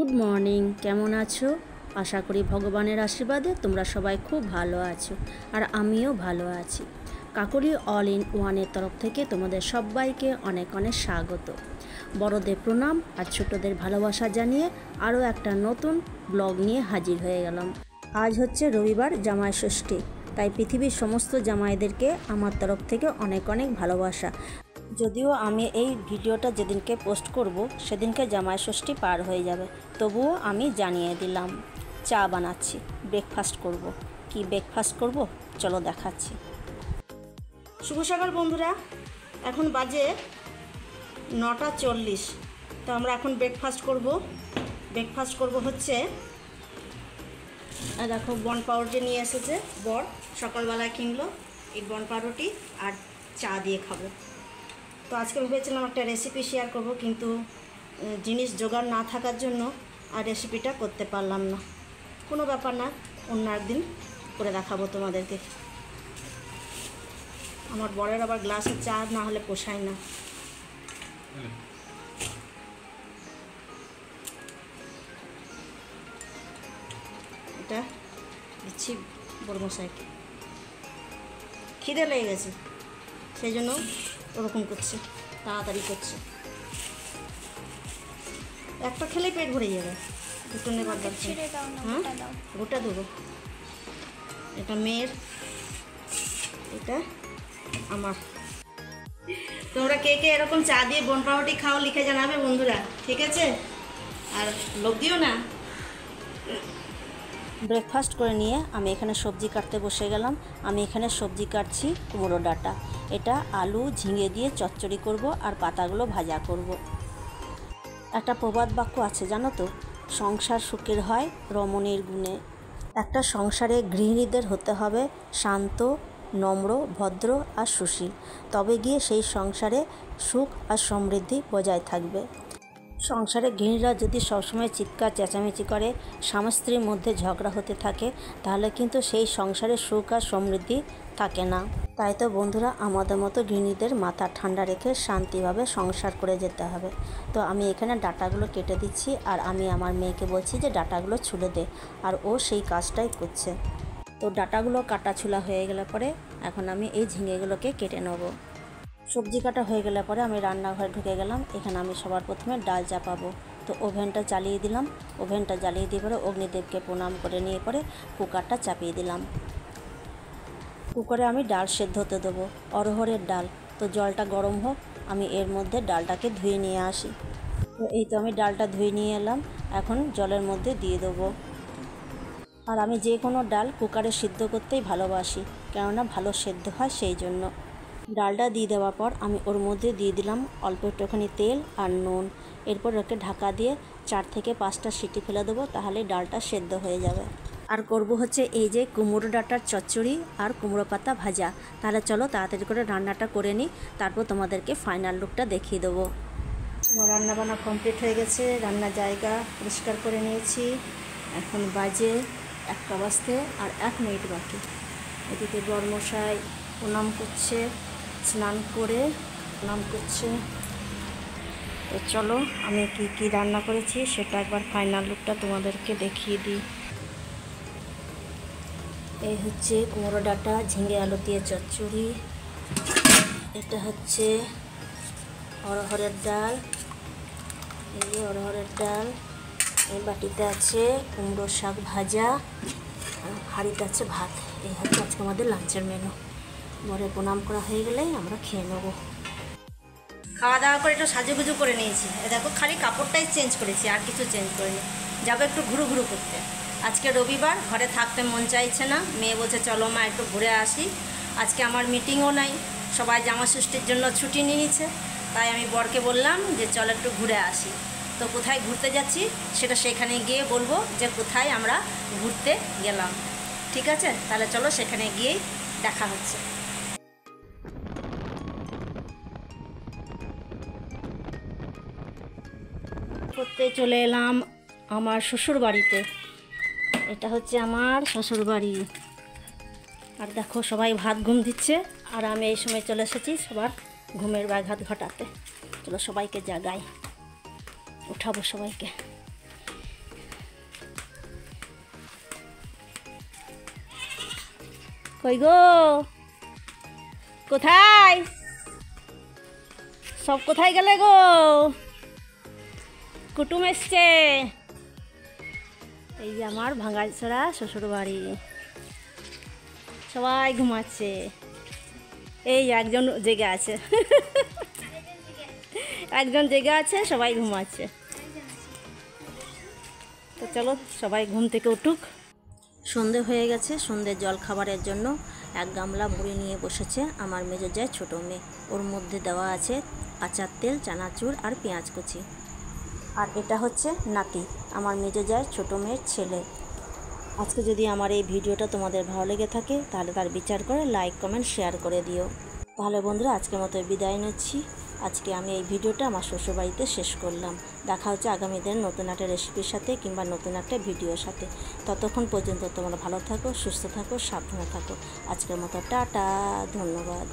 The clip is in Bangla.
গুড মর্নিং, কেমন আছো? আশা করি ভগবানের আশীর্বাদে তোমরা সবাই খুব ভালো আছো, আর আমিও ভালো আছি। কাকলি অল ইন ওয়ানের তরফ থেকে তোমাদের সবাইকে অনেক অনেক স্বাগত। বড়দের প্রণাম আর ছোটদের ভালোবাসা জানিয়ে আরও একটা নতুন ব্লগ নিয়ে হাজির হয়ে গেলাম। আজ হচ্ছে রবিবার, জামাই ষষ্ঠী, তাই পৃথিবীর সমস্ত জামাইদেরকে আমার তরফ থেকে অনেক অনেক ভালোবাসা। যদিও আমি এই ভিডিওটা যেদিনকে পোস্ট করব সেদিনকে জামাই ষষ্ঠী পার হয়ে যাবে, তবুও আমি জানিয়ে দিলাম। চা বানাচ্ছি, ব্রেকফাস্ট করব। কি ব্রেকফাস্ট করব চলো দেখাচ্ছি। শুভ সকাল বন্ধুরা, এখন বাজে 9:40। তো আমরা এখন ব্রেকফাস্ট করব হচ্ছে, দেখো বন পাউরুটি নিয়ে এসেছে বর, সকালবেলায় কিনলো। এই বন পাউরুটি আর চা দিয়ে খাবো। তো আজকে ভেবেছিলাম একটা রেসিপি শেয়ার করব, কিন্তু জিনিস জোগাড় না থাকার জন্য আর রেসিপিটা করতে পারলাম না। কোনো ব্যাপার না, অন্য একদিন করে দেখাবো তোমাদেরকে। আমার বরের আবার গ্লাসে চা না হলে পোষায় না। এটা দিচ্ছি বড়মশাইকে, খিদে লেগে গেছে সেই জন্য ওরকম করছে, তাড়াতাড়ি করছে। একটা খেলেই পেট ভরে যাবে, দুটো নেবার দরকার। হ্যাঁ, গোটা দেবো। এটা মেয়ের, এটা আমার। তোমরা কে কে এরকম চা দিয়ে বন পাউরুটি খাও লিখে জানাবে বন্ধুরা, ঠিক আছে? আর লোক দিও না। ব্রেকফাস্ট করে নিয়ে আমি এখানে সবজি কাটতে বসে গেলাম। আমি এখানে সবজি কাটছি কুমড়ো ডাঁটা। এটা আলু ঝিঙে দিয়ে চচ্চড়ি করব আর পাতাগুলো ভাজা করব। একটা প্রবাদ বাক্য আছে জানো তো, সংসার সুখের হয় রমণীর গুণে। একটা সংসারে গৃহিণীদের হতে হবে শান্ত, নম্র, ভদ্র আর সুশীল, তবে গিয়ে সেই সংসারে সুখ আর সমৃদ্ধি বজায় থাকবে। সংসারে গৃহিণীরা যদি সবসময় চিৎকার চেঁচামেচি করে, স্বামী স্ত্রীর মধ্যে ঝগড়া হতে থাকে, তাহলে কিন্তু সেই সংসারে সুখ আর সমৃদ্ধি থাকে না। তাই তো বন্ধুরা, আমাদের মতো গৃহিণীদের মাথা ঠান্ডা রেখে শান্তিভাবে সংসার করে যেতে হবে। তো আমি এখানে ডাঁটাগুলো কেটে দিচ্ছি, আর আমি আমার মেয়েকে বলছি যে ডাঁটাগুলো ছুলে দে, আর ও সেই কাজটাই করছে। তো ডাঁটাগুলো কাটা ছুলা হয়ে গেলে পরে এখন আমি এই ঝিঙেগুলোকে কেটে নেব। সবজি কাটা হয়ে গেলে পরে আমি রান্নাঘরে ঢুকে গেলাম। এখানে আমি সবার প্রথমে ডাল চাপাবো। তো ওভেনটা জ্বালিয়ে দিলাম। ওভেনটা জ্বালিয়ে দিয়ে পরে অগ্নিদেবকে প্রণাম করে নিয়ে পরে কুকারটা চাপিয়ে দিলাম। কুকারে আমি ডাল সেদ্ধ হতে দেবো, অরহরের ডাল। তো জলটা গরম হোক, আমি এর মধ্যে ডালটাকে ধুয়ে নিয়ে আসি। তো এই তো আমি ডালটা ধুয়ে নিয়ে এলাম, এখন জলের মধ্যে দিয়ে দেবো। আর আমি যে কোনো ডাল কুকারে সিদ্ধ করতেই ভালোবাসি, কেননা ভালো সেদ্ধ হয় সেই জন্য। ডালটা দিয়ে দেওয়ার পর আমি ওর মধ্যে দিয়ে দিলাম অল্প একটুখানি তেল আর নুন। এরপর ওকে ঢাকা দিয়ে 4 থেকে 5টা সিটি ফেলে দেবো, তাহলে ডালটা সেদ্ধ হয়ে যাবে। আর করব হচ্ছে এই যে কুমড়ো ডাঁটার চচ্চড়ি আর কুমড়ো পাতা ভাজা। তাহলে চলো তাড়াতাড়ি করে রান্নাটা করে নিই, তারপর তোমাদেরকে ফাইনাল লুকটা দেখিয়ে দেবো। রান্নাবান্না কমপ্লিট হয়ে গেছে, রান্নার জায়গা পরিষ্কার করে নিয়েছি। এখন বাজে 1টা বাজতে আর 1 মিনিট বাকি। এদিকে বরমশাই প্রণাম করছে, স্নান করে প্রণাম করছে। তো চলো আমি কি কি রান্না করেছি সেটা একবার ফাইনাল লুকটা তোমাদেরকে দেখিয়ে দিই। এই হচ্ছে কুমড়ো ডাঁটা ঝিঙে আলু দিয়ে চচ্চড়ি। এটা হচ্ছে অরহরের ডাল, এই যে অরহরের ডাল। এই বাটিতে আছে কুমড়ো শাক ভাজা, আর হাঁড়িতে আছে ভাত। এই হচ্ছে আজকে আমাদের লাঞ্চের মেনু। বরে প্রণাম করা হয়ে গেলেই আমরা খেয়ে নেব। খাওয়া দাওয়া করে একটু সাজুগুজু করে নিয়েছি। দেখো খালি কাপড়টাই চেঞ্জ করেছি, আর কিছু চেঞ্জ করিনি। যাবো একটু ঘুরু করতে। আজকে রবিবার, ঘরে থাকতে মন চাইছে না। মেয়ে বলছে চলো মা একটু ঘুরে আসি। আজকে আমার মিটিংও নাই, সবাই জামা ষষ্ঠীর জন্য ছুটি নিয়ে নিচ্ছে। তাই আমি বরকে বললাম যে চলো একটু ঘুরে আসি। তো কোথায় ঘুরতে যাচ্ছি সেটা সেখানে গিয়ে বলবো যে কোথায় আমরা ঘুরতে গেলাম। ঠিক আছে, তাহলে চলো সেখানে গিয়েই দেখা হচ্ছে। করতে চলে এলাম আমার শ্বশুর বাড়িতে। এটা হচ্ছে আমার শ্বশুর বাড়ি। আর দেখো সবাই ভাত ঘুম দিচ্ছে, আর আমি এই সময় চলে এসেছি সবার ঘুমের ব্যাঘাত ঘটাতে। চলো সবাইকে জাগাই, উঠাবো সবাইকে। কই গো, কোথায় সব, কোথায় গেলে গো? কুটুম এসছে। এই যে আমার ভাঙাছড়া শ্বশুর বাড়ি, সবাই ঘুমাচ্ছে। এই একজন জেগে আছে, একজন জেগে আছে, সবাই ঘুমাচ্ছে। তো চলো সবাই ঘুম থেকে উঠুক। সন্ধে হয়ে গেছে, সন্ধ্যের জল খাবারের জন্য এক গামলা মুড়ি নিয়ে বসেছে আমার মেজো যায় ছোটো মেয়ে। ওর মধ্যে দেওয়া আছে আচার তেল, চানাচুর আর পেঁয়াজ কুচি। আর এটা হচ্ছে নাতি, আমার মেজো যায় ছোটো মেয়ের ছেলে। আজকে যদি আমার এই ভিডিওটা তোমাদের ভালো লেগে থাকে তাহলে তার বিচার করে লাইক, কমেন্ট, শেয়ার করে দিও। তাহলে বন্ধুরা আজকের মতো বিদায় নিচ্ছি। আজকে আমি এই ভিডিওটা আমার শ্বশুরবাড়িতে শেষ করলাম। দেখা হচ্ছে আগামী দিনের নতুন একটা রেসিপির সাথে কিংবা নতুন একটা ভিডিওর সাথে। ততক্ষণ পর্যন্ত তোমরা ভালো থাকো, সুস্থ থাকো, সাবধানে থাকো। আজকের মতো টাটা, ধন্যবাদ।